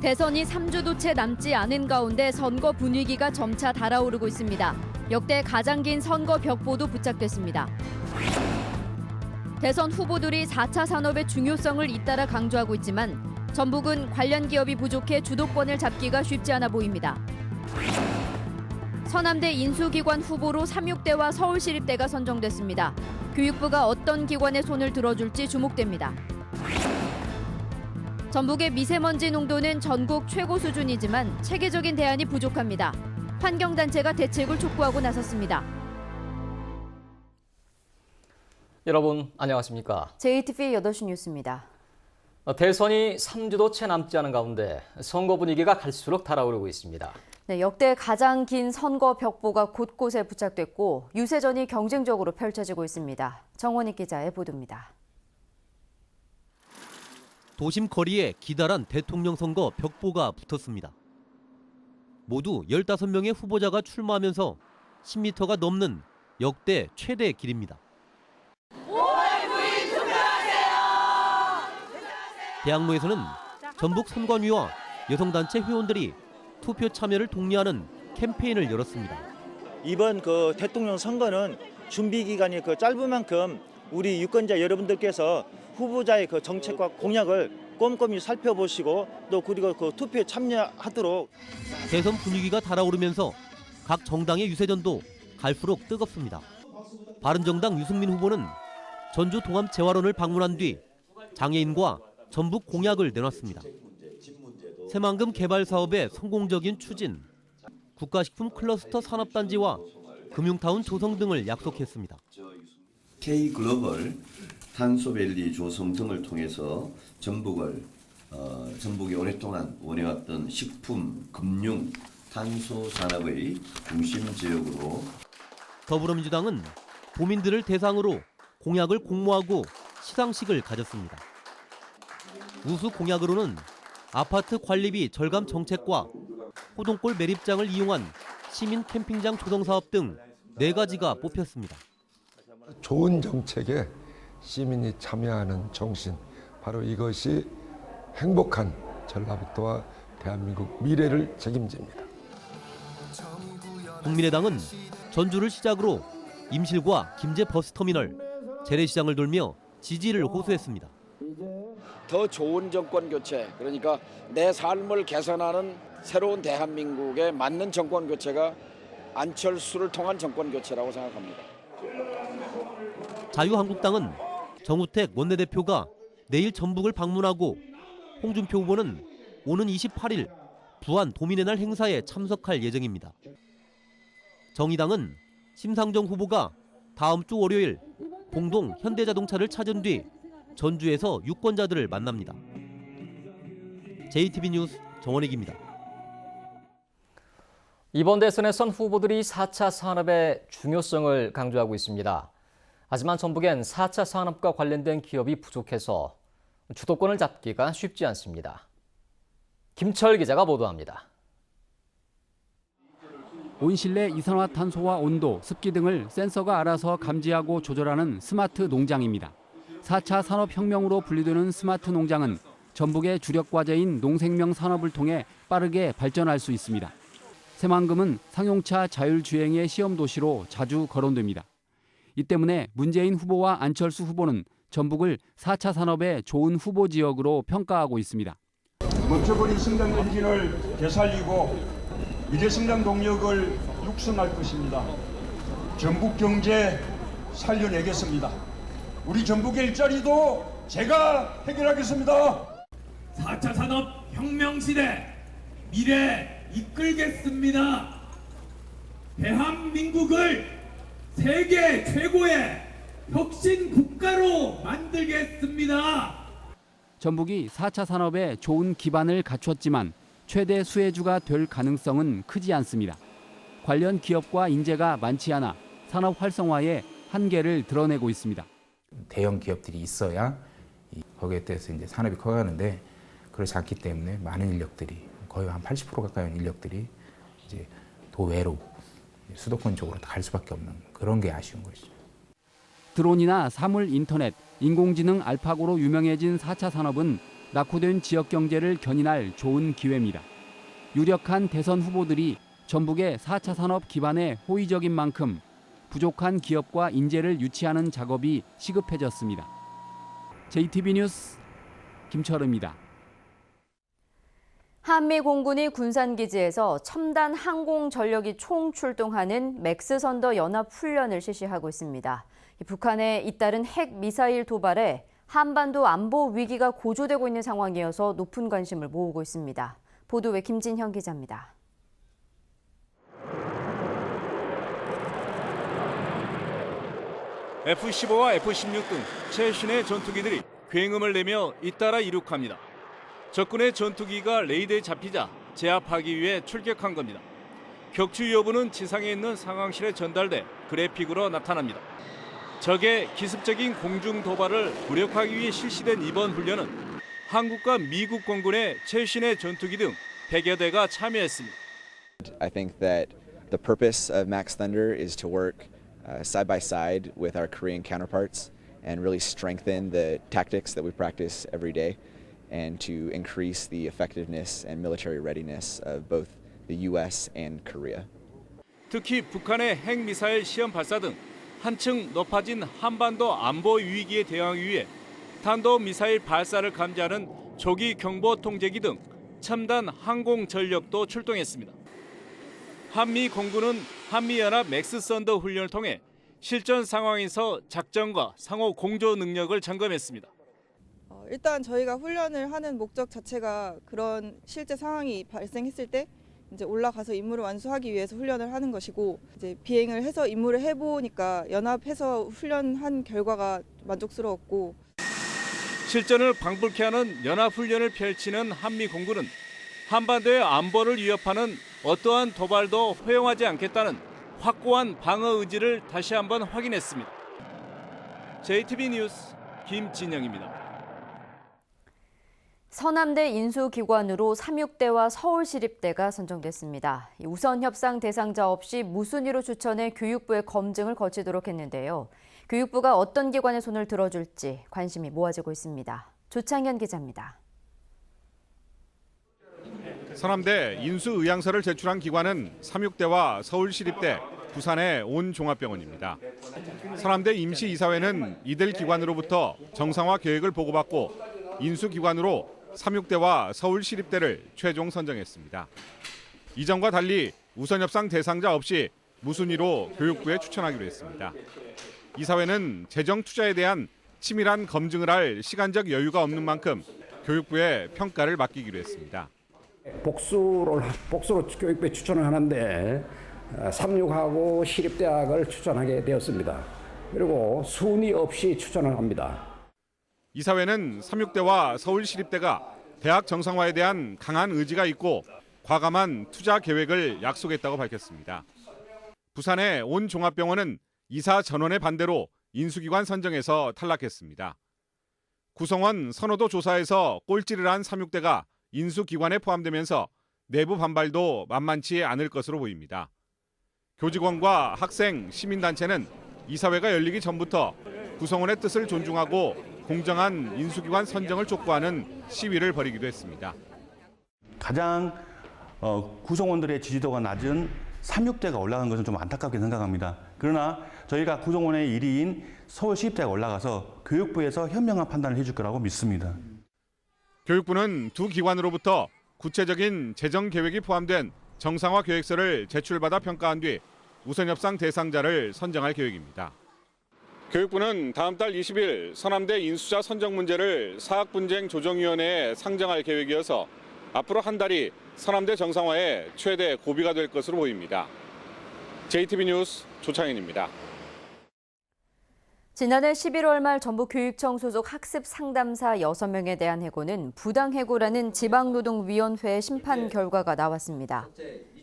대선이 3주도 채 남지 않은 가운데 선거 분위기가 점차 달아오르고 있습니다. 역대 가장 긴 선거 벽보도 부착됐습니다. 대선 후보들이 4차 산업의 중요성을 잇따라 강조하고 있지만 전북은 관련 기업이 부족해 주도권을 잡기가 쉽지 않아 보입니다. 서남대 인수기관 후보로 삼육대와 서울시립대가 선정됐습니다. 교육부가 어떤 기관의 손을 들어줄지 주목됩니다. 전북의 미세먼지 농도는 전국 최고 수준이지만 체계적인 대안이 부족합니다. 환경단체가 대책을 촉구하고 나섰습니다. 여러분 안녕하십니까? JTV 8시 뉴스입니다. 대선이 3주도 채 남지 않은 가운데 선거 분위기가 갈수록 달아오르고 있습니다. 네, 역대 가장 긴 선거 벽보가 곳곳에 부착됐고 유세전이 경쟁적으로 펼쳐지고 있습니다. 정원익 기자의 보도입니다. 도심 거리에 기다란 대통령 선거 벽보가 붙었습니다. 모두 15명의 후보자가 출마하면서 10m가 넘는 역대 최대 길입니다. 5월 9일 투표하세요! 대학로에서는 전북 선관위와 여성단체 회원들이 투표 참여를 독려하는 캠페인을 열었습니다. 이번 대통령 선거는 준비 기간이 짧은 만큼 우리 유권자 여러분들께서 후보자의 정책과 공약을 꼼꼼히 살펴보시고 또 그리고 투표에 참여하도록. 대선 분위기가 달아오르면서 각 정당의 유세전도 갈수록 뜨겁습니다. 바른정당 유승민 후보는 전주 동암재활원을 방문한 뒤 장애인과 전북 공약을 내놨습니다. 새만금 개발 사업의 성공적인 추진, 국가식품 클러스터 산업단지와 금융타운 조성 등을 약속했습니다. K글로벌 탄소밸리 조성 등을 통해서 전북이 오랫동안 원해왔던 식품, 금융, 탄소 산업의 중심 지역으로. 더불어민주당은 도민들을 대상으로 공약을 공모하고 시상식을 가졌습니다. 우수 공약으로는 아파트 관리비 절감 정책과 호동골 매립장을 이용한 시민 캠핑장 조성 사업 등 4가지가 뽑혔습니다. 좋은 정책에 시민이 참여하는 정신, 바로 이것이 행복한 전라북도와 대한민국 미래를 책임집니다. 국민의당은 전주를 시작으로 임실과 김제 버스터미널, 재래시장을 돌며 지지를 호소했습니다. 더 좋은 정권 교체, 그러니까 내 삶을 개선하는 새로운 대한민국에 맞는 정권 교체가 안철수를 통한 정권 교체라고 생각합니다. 자유한국당은 정우택 원내대표가 내일 전북을 방문하고 홍준표 후보는 오는 28일 부안 도민의 날 행사에 참석할 예정입니다. 정의당은 심상정 후보가 다음 주 월요일 공동 현대자동차를 찾은 뒤 전주에서 유권자들을 만납니다. JTB 뉴스 정원익입니다. 이번 대선에선 후보들이 4차 산업의 중요성을 강조하고 있습니다. 하지만 전북엔 4차 산업과 관련된 기업이 부족해서 주도권을 잡기가 쉽지 않습니다. 김철 기자가 보도합니다. 온실내 이산화탄소와 온도, 습기 등을 센서가 알아서 감지하고 조절하는 스마트 농장입니다. 4차 산업혁명으로 분류되는 스마트 농장은 전북의 주력 과제인 농생명 산업을 통해 빠르게 발전할 수 있습니다. 새만금은 상용차 자율주행의 시험 도시로 자주 거론됩니다. 이 때문에 문재인 후보와 안철수 후보는 전북을 4차 산업의 좋은 후보 지역으로 평가하고 있습니다. 멈춰버린 성장 엔진을 되살리고 미래 성장 동력을 육성할 것입니다. 전북 경제 살려내겠습니다. 우리 전북의 일자리도 제가 해결하겠습니다. 4차 산업 혁명 시대 미래 이끌겠습니다. 대한민국을 세계 최고의 혁신 국가로 만들겠습니다. 전북이 4차 산업에 좋은 기반을 갖췄지만 최대 수혜주가 될 가능성은 크지 않습니다. 관련 기업과 인재가 많지 않아 산업 활성화에 한계를 드러내고 있습니다. 대형 기업들이 있어야 거기에 대해서 이제 산업이 커가는데 그렇지 않기 때문에 많은 인력들이 거의 한 80% 가까이 인력들이 이제 도외로 수도권 쪽으로 갈 수밖에 없는 그런 게 아쉬운 것이죠. 드론이나 사물 인터넷, 인공지능 알파고로 유명해진 4차 산업은 낙후된 지역 경제를 견인할 좋은 기회입니다. 유력한 대선 후보들이 전북의 4차 산업 기반에 호의적인 만큼 부족한 기업과 인재를 유치하는 작업이 시급해졌습니다. JTB 뉴스 김철우입니다. 한미 공군이 군산기지에서 첨단 항공 전력이 총출동하는 맥스선더 연합훈련을 실시하고 있습니다. 북한의 잇따른 핵 미사일 도발에 한반도 안보 위기가 고조되고 있는 상황이어서 높은 관심을 모으고 있습니다. 보도에 김진형 기자입니다. F-15와 F-16 등 최신의 전투기들이 굉음을 내며 잇따라 이륙합니다. 적군의 전투기가 레이더에 잡히자 제압하기 위해 출격한 겁니다. 격추 여부는 지상에 있는 상황실에 전달돼 그래픽으로 나타납니다. 적의 기습적인 공중 도발을 무력화하기 위해 실시된 이번 훈련은 한국과 미국 공군의 최신의 전투기 등 100여 대가 참여했습니다. I think that the purpose of Max Thunder is to work side by side with our Korean counterparts and really strengthen the tactics that we practice every day and to increase the effectiveness and military readiness of both the U.S. and Korea. 특히 북한의 핵미사일 시험 발사 등 한층 높아진 한반도 안보 위기에 대응하기 위해 탄도미사일 발사를 감지하는 조기 경보 통제기 등 첨단 항공 전력도 출동했습니다. 한미 공군은 한미연합 맥스선더 훈련을 통해 실전 상황에서 작전과 상호 공조 능력을 점검했습니다. 일단 저희가 훈련을 하는 목적 자체가 그런 실제 상황이 발생했을 때 이제 올라가서 임무를 완수하기 위해서 훈련을 하는 것이고, 이제 비행을 해서 임무를 해보니까 연합해서 훈련한 결과가 만족스러웠고, 실전을 방불케 하는 연합훈련을 펼치는 한미 공군은 한반도의 안보를 위협하는 어떠한 도발도 허용하지 않겠다는 확고한 방어 의지를 다시 한번 확인했습니다. JTB 뉴스 김진영입니다. 서남대 인수기관으로 삼육대와 서울시립대가 선정됐습니다. 우선 협상 대상자 없이 무순위로 추천해 교육부의 검증을 거치도록 했는데요. 교육부가 어떤 기관의 손을 들어줄지 관심이 모아지고 있습니다. 조창현 기자입니다. 서남대 인수의향서를 제출한 기관은 삼육대와 서울시립대, 부산의 온종합병원입니다. 서남대 임시이사회는 이들 기관으로부터 정상화 계획을 보고받고 인수기관으로 삼육대와 서울시립대를 최종 선정했습니다. 이전과 달리 우선협상 대상자 없이 무순위로 교육부에 추천하기로 했습니다. 이사회는 재정 투자에 대한 치밀한 검증을 할 시간적 여유가 없는 만큼 교육부에 평가를 맡기기로 했습니다. 복수로 교육부에 추천을 하는데 삼육하고 시립대학을 추천하게 되었습니다. 그리고 순위 없이 추천을 합니다. 이사회는 삼육대와 서울시립대가 대학 정상화에 대한 강한 의지가 있고 과감한 투자 계획을 약속했다고 밝혔습니다. 부산의 온종합병원은 이사 전원의 반대로 인수기관 선정에서 탈락했습니다. 구성원 선호도 조사에서 꼴찌를 한 삼육대가 인수기관에 포함되면서 내부 반발도 만만치 않을 것으로 보입니다. 교직원과 학생, 시민단체는 이사회가 열리기 전부터 구성원의 뜻을 존중하고 공정한 인수기관 선정을 촉구하는 시위를 벌이기도 했습니다. 가장 구성원들의 지지도가 낮은 삼육대가 올라간 것은 좀 안타깝게 생각합니다. 그러나 저희가 구성원의 1위인 서울시립대가 올라가서 교육부에서 현명한 판단을 해줄 거라고 믿습니다. 교육부는 두 기관으로부터 구체적인 재정 계획이 포함된 정상화 계획서를 제출받아 평가한 뒤 우선협상 대상자를 선정할 계획입니다. 교육부는 다음 달 20일 서남대 인수자 선정 문제를 사학분쟁조정위원회에 상정할 계획이어서 앞으로 한 달이 서남대 정상화의 최대 고비가 될 것으로 보입니다. JTB 뉴스 조창현입니다. 지난해 11월 말 전북교육청 소속 학습 상담사 6명에 대한 해고는 부당해고라는 지방노동위원회 심판 결과가 나왔습니다.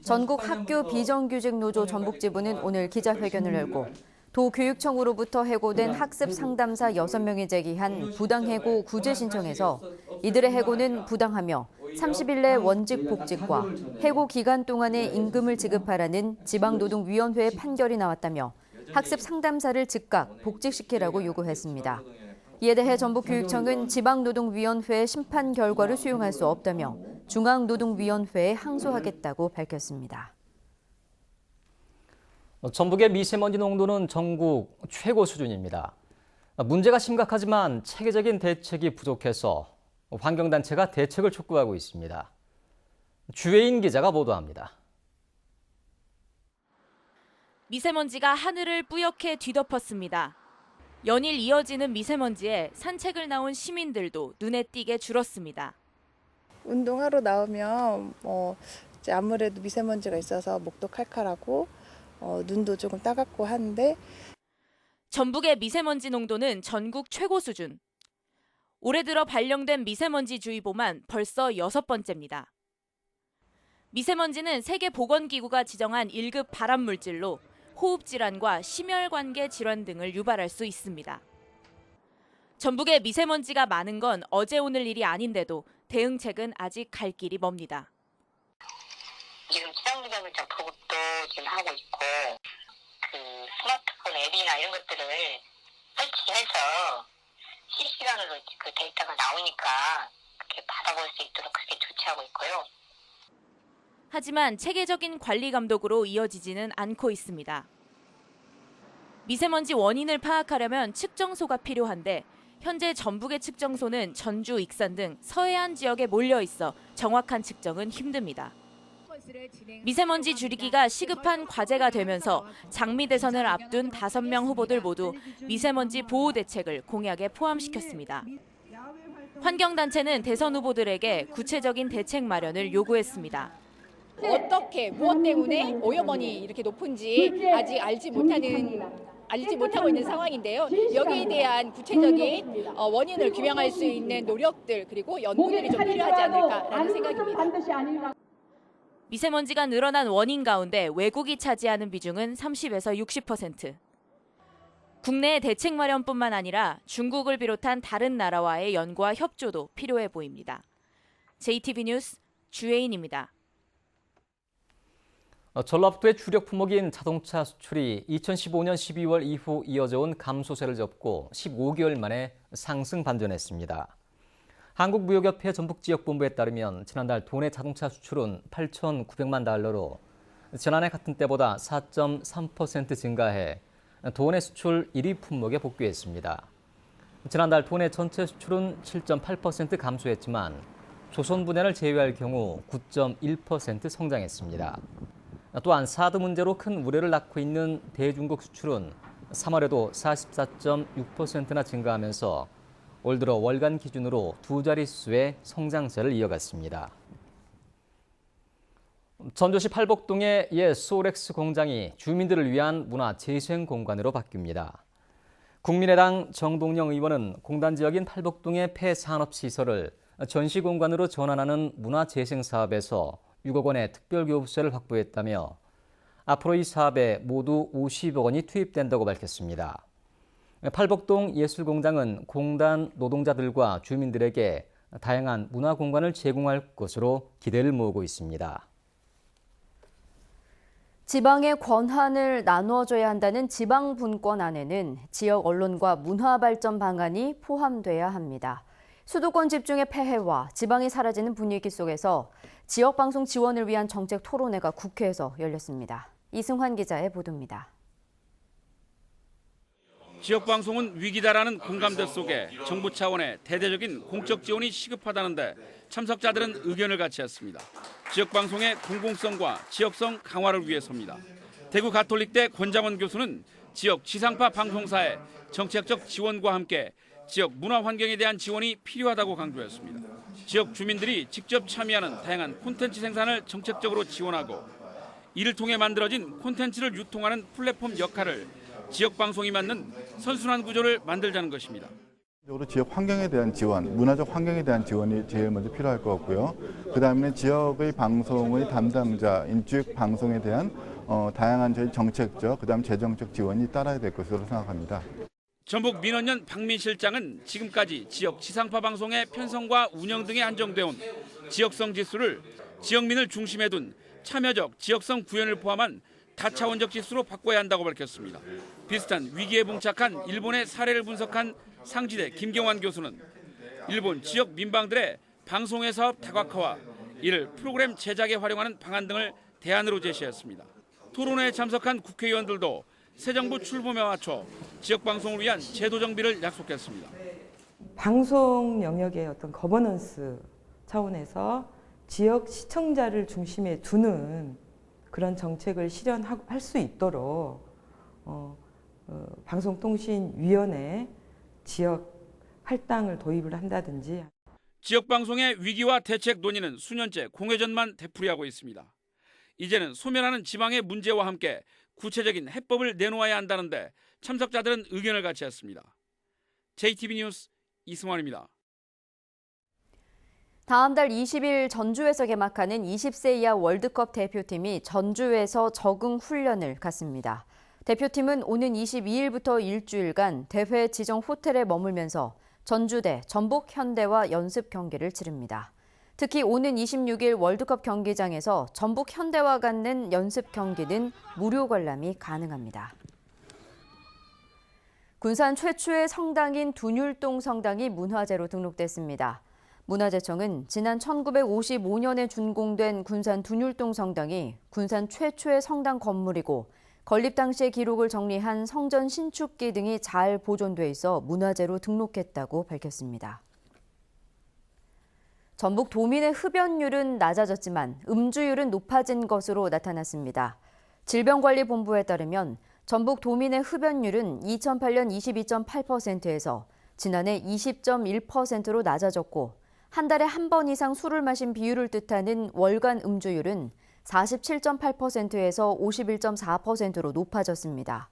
전국 학교 비정규직 노조 전북지부는 오늘 기자회견을 열고 도교육청으로부터 해고된 학습 상담사 6명이 제기한 부당해고 구제 신청에서 이들의 해고는 부당하며 30일 내 원직 복직과 해고 기간 동안에 임금을 지급하라는 지방노동위원회의 판결이 나왔다며 학습 상담사를 즉각 복직시키라고 요구했습니다. 이에 대해 전북교육청은 지방노동위원회의 심판 결과를 수용할 수 없다며 중앙노동위원회에 항소하겠다고 밝혔습니다. 전북의 미세먼지 농도는 전국 최고 수준입니다. 문제가 심각하지만 체계적인 대책이 부족해서 환경단체가 대책을 촉구하고 있습니다. 주혜인 기자가 보도합니다. 미세먼지가 하늘을 뿌옇게 뒤덮었습니다. 연일 이어지는 미세먼지에 산책을 나온 시민들도 눈에 띄게 줄었습니다. 운동하러 나오면 이제 아무래도 미세먼지가 있어서 목도 칼칼하고 눈도 조금 따갑고 한데 전북의 미세먼지 농도는 전국 최고 수준. 올해 들어 발령된 미세먼지주의보만 벌써 6번째입니다. 미세먼지는 세계보건기구가 지정한 1급 발암물질로 호흡질환과 심혈관계 질환 등을 유발할 수 있습니다. 전북에 미세먼지가 많은 건 어제 오늘 일이 아닌데도 대응책은 아직 갈 길이 멉니다. 지금 지방기관을 보급도 지금 하고 있고 스마트폰 앱이나 이런 것들을 설치해서 실시간으로 그 데이터가 나오니까 그렇게 받아볼 수 있도록 그렇게 조치하고 있고요. 하지만 체계적인 관리 감독으로 이어지지는 않고 있습니다. 미세먼지 원인을 파악하려면 측정소가 필요한데 현재 전북의 측정소는 전주, 익산 등 서해안 지역에 몰려 있어 정확한 측정은 힘듭니다. 미세먼지 줄이기가 시급한 과제가 되면서 장미 대선을 앞둔 5명 후보들 모두 미세먼지 보호 대책을 공약에 포함시켰습니다. 환경단체는 대선 후보들에게 구체적인 대책 마련을 요구했습니다. 어떻게 무엇 때문에 오염원이 이렇게 높은지 아직 알지 못하고 있는 상황인데요. 여기에 대한 구체적인 원인을 규명할 수 있는 노력들 그리고 연구들이 좀 필요하지 않을까라는 생각입니다. 미세먼지가 늘어난 원인 가운데 외국이 차지하는 비중은 30에서 60%. 국내의 대책 마련뿐만 아니라 중국을 비롯한 다른 나라와의 연구와 협조도 필요해 보입니다. JTB 뉴스 주혜인입니다. 전라북도의 주력 품목인 자동차 수출이 2015년 12월 이후 이어져 온 감소세를 접고 15개월 만에 상승 반전했습니다. 한국무역협회 전북지역본부에 따르면 지난달 도내 자동차 수출은 8,900만 달러로 지난해 같은 때보다 4.3% 증가해 도내 수출 1위 품목에 복귀했습니다. 지난달 도내 전체 수출은 7.8% 감소했지만 조선 분야를 제외할 경우 9.1% 성장했습니다. 또한 4드 문제로 큰 우려를 낳고 있는 대중국 수출은 3월에도 44.6%나 증가하면서 올 들어 월간 기준으로 두 자릿수의 성장세를 이어갔습니다. 전주시 팔복동의 옛 소렉스 공장이 주민들을 위한 문화재생 공간으로 바뀝니다. 국민의당 정동영 의원은 공단 지역인 팔복동의 폐산업시설을 전시공간으로 전환하는 문화재생 사업에서 6억 원의 특별교부세를 확보했다며 앞으로 이 사업에 모두 50억 원이 투입된다고 밝혔습니다. 팔복동 예술공장은 공단 노동자들과 주민들에게 다양한 문화공간을 제공할 것으로 기대를 모으고 있습니다. 지방의 권한을 나누어줘야 한다는 지방분권안에는 지역 언론과 문화발전 방안이 포함돼야 합니다. 수도권 집중의 폐해와 지방이 사라지는 분위기 속에서 지역방송 지원을 위한 정책 토론회가 국회에서 열렸습니다. 이승환 기자의 보도입니다. 지역방송은 위기다라는 공감대 속에 정부 차원의 대대적인 공적 지원이 시급하다는데 참석자들은 의견을 같이 했습니다. 지역방송의 공공성과 지역성 강화를 위해서입니다. 대구 가톨릭대 권장원 교수는 지역 지상파 방송사의 정책적 지원과 함께 지역 문화 환경에 대한 지원이 필요하다고 강조했습니다. 지역 주민들이 직접 참여하는 다양한 콘텐츠 생산을 정책적으로 지원하고 이를 통해 만들어진 콘텐츠를 유통하는 플랫폼 역할을 지역 방송이 맡는 선순환 구조를 만들자는 것입니다. 지역 환경에 대한 지원, 문화적 환경에 대한 지원이 제일 먼저 필요할 것 같고요. 그다음에 지역의 방송의 담당자, 인적 방송에 대한 다양한 저희 정책적, 그다음 재정적 지원이 따라야 될 것으로 생각합니다. 전북 민원연 박민 실장은 지금까지 지역 지상파 방송의 편성과 운영 등에 한정되어 온 지역성 지수를 지역민을 중심에 둔 참여적 지역성 구현을 포함한 다차원적 지수로 바꿔야 한다고 밝혔습니다. 비슷한 위기에 봉착한 일본의 사례를 분석한 상지대 김경환 교수는 일본 지역 민방들의 방송회 사업 다각화와 이를 프로그램 제작에 활용하는 방안 등을 대안으로 제시했습니다. 토론회에 참석한 국회의원들도 새 정부 출범에 맞춰 지역 방송을 위한 제도 정비를 약속했습니다. 방송 영역의 어떤 거버넌스 차원에서 지역 시청자를 중심에 두는 그런 정책을 실현할 수 있도록 방송통신위원회 지역 할당을 도입을 한다든지. 지역 방송의 위기와 대책 논의는 수년째 공회전만 되풀이하고 있습니다. 이제는 소멸하는 지방의 문제와 함께 구체적인 해법을 내놓아야 한다는데 참석자들은 의견을 같이 했습니다. JTB 뉴스 이승환입니다. 다음 달 20일 전주에서 개막하는 20세 이하 월드컵 대표팀이 전주에서 적응 훈련을 갖습니다. 대표팀은 오는 22일부터 일주일간 대회 지정 호텔에 머물면서 전주대, 전북 현대와 연습 경기를 치릅니다. 특히 오는 26일 월드컵 경기장에서 전북 현대와 갖는 연습 경기는 무료 관람이 가능합니다. 군산 최초의 성당인 둔율동 성당이 문화재로 등록됐습니다. 문화재청은 지난 1955년에 준공된 군산 둔율동 성당이 군산 최초의 성당 건물이고 건립 당시의 기록을 정리한 성전 신축기 등이 잘 보존돼 있어 문화재로 등록했다고 밝혔습니다. 전북 도민의 흡연율은 낮아졌지만 음주율은 높아진 것으로 나타났습니다. 질병관리본부에 따르면 전북 도민의 흡연율은 2008년 22.8%에서 지난해 20.1%로 낮아졌고 한 달에 한 번 이상 술을 마신 비율을 뜻하는 월간 음주율은 47.8%에서 51.4%로 높아졌습니다.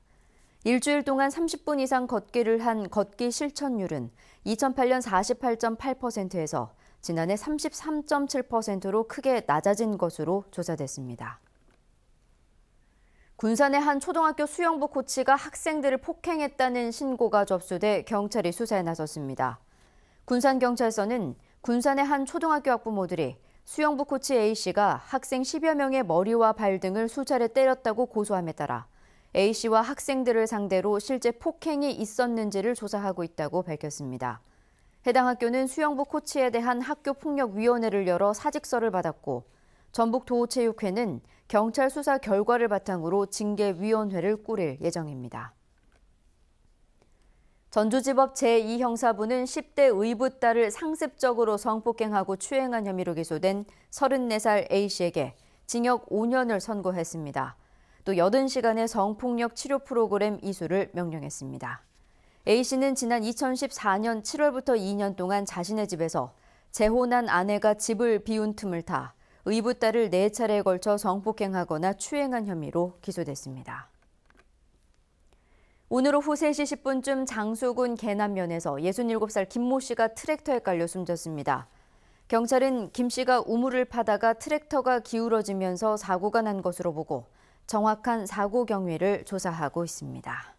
일주일 동안 30분 이상 걷기를 한 걷기 실천율은 2008년 48.8%에서 지난해 33.7%로 크게 낮아진 것으로 조사됐습니다. 군산의 한 초등학교 수영부 코치가 학생들을 폭행했다는 신고가 접수돼 경찰이 수사에 나섰습니다. 군산경찰서는 군산의 한 초등학교 학부모들이 수영부 코치 A씨가 학생 10여 명의 머리와 발 등을 수차례 때렸다고 고소함에 따라 A씨와 학생들을 상대로 실제 폭행이 있었는지를 조사하고 있다고 밝혔습니다. 해당 학교는 수영부 코치에 대한 학교폭력위원회를 열어 사직서를 받았고 전북도체육회는 경찰 수사 결과를 바탕으로 징계위원회를 꾸릴 예정입니다. 전주지법 제2형사부는 10대 의붓딸을 상습적으로 성폭행하고 추행한 혐의로 기소된 34살 A씨에게 징역 5년을 선고했습니다. 또 80시간의 성폭력 치료 프로그램 이수를 명령했습니다. A씨는 지난 2014년 7월부터 2년 동안 자신의 집에서 재혼한 아내가 집을 비운 틈을 타 의붓딸을 4차례에 걸쳐 성폭행하거나 추행한 혐의로 기소됐습니다. 오늘 오후 3시 10분쯤 장수군 계남면에서 67살 김모 씨가 트랙터에 깔려 숨졌습니다. 경찰은 김 씨가 우물을 파다가 트랙터가 기울어지면서 사고가 난 것으로 보고 정확한 사고 경위를 조사하고 있습니다.